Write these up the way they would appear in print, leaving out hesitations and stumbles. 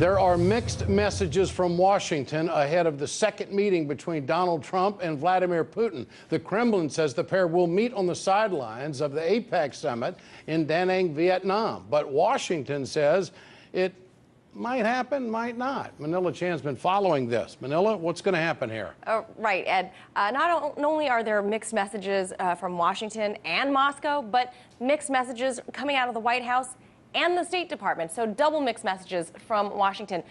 There are mixed messages from Washington ahead of the second meeting between Donald Trump and Vladimir Putin. The Kremlin says the pair will meet on the sidelines of the APEC summit in Da Nang, Vietnam. But Washington says it might happen, might not. Manila Chan's been following this. Manila, what's going to happen here? Right, Ed. Not only are there mixed messages from Washington and Moscow, but mixed messages coming out of the White House and the State Department, so double mixed messages from Washington.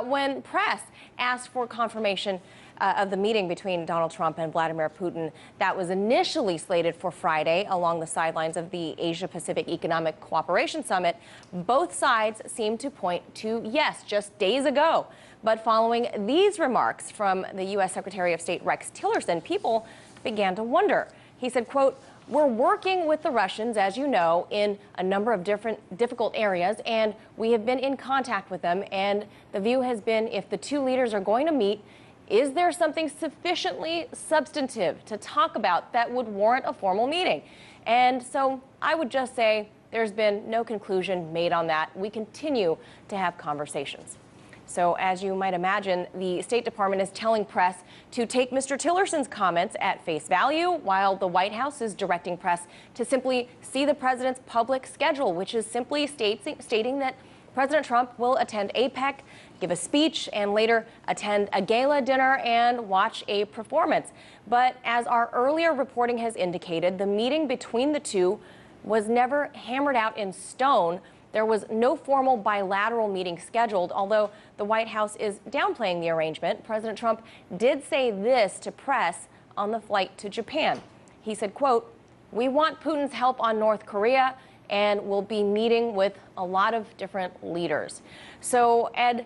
When press asked for confirmation of the meeting between Donald Trump and Vladimir Putin that was initially slated for Friday along the sidelines of the Asia-Pacific Economic Cooperation Summit, both sides seemed to point to yes, just days ago. But following these remarks from the U.S. Secretary of State Rex Tillerson, people began to wonder. He said, quote, "We're working with the Russians, as you know, in a number of difficult areas, and we have been in contact with them. And the view has been if the two leaders are going to meet, is there something sufficiently substantive to talk about that would warrant a formal meeting?" And so I would just say there's been no conclusion made on that. We continue to have conversations. So as you might imagine, the State Department is telling press to take Mr. Tillerson's comments at face value, while the White House is directing press to simply see the president's public schedule, which is simply stating that President Trump will attend APEC, give a speech, and later attend a gala dinner and watch a performance. But as our earlier reporting has indicated, the meeting between the two was never hammered out in stone. There was no formal bilateral meeting scheduled, although the White House is downplaying the arrangement. President Trump did say this to press on the flight to Japan. He said, quote, "We want Putin's help on North Korea, and we'll be meeting with a lot of different leaders." So, Ed,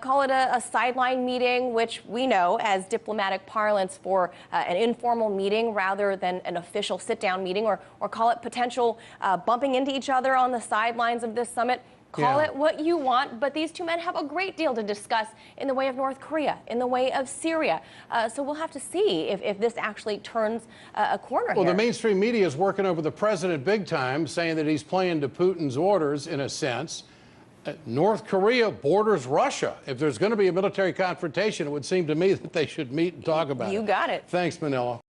call it a sideline meeting, which we know as diplomatic parlance for an informal meeting rather than an official sit-down meeting, or call it potential bumping into each other on the sidelines of this summit. Call it what you want, but these two men have a great deal to discuss in the way of North Korea, in the way of Syria. So we'll have to see if this actually turns a corner here. Well, the mainstream media is working over the president big time, saying that he's playing to Putin's orders, in a sense. North Korea borders Russia. If there's going to be a military confrontation, it would seem to me that they should meet and talk about it. You got it. Thanks, Manila.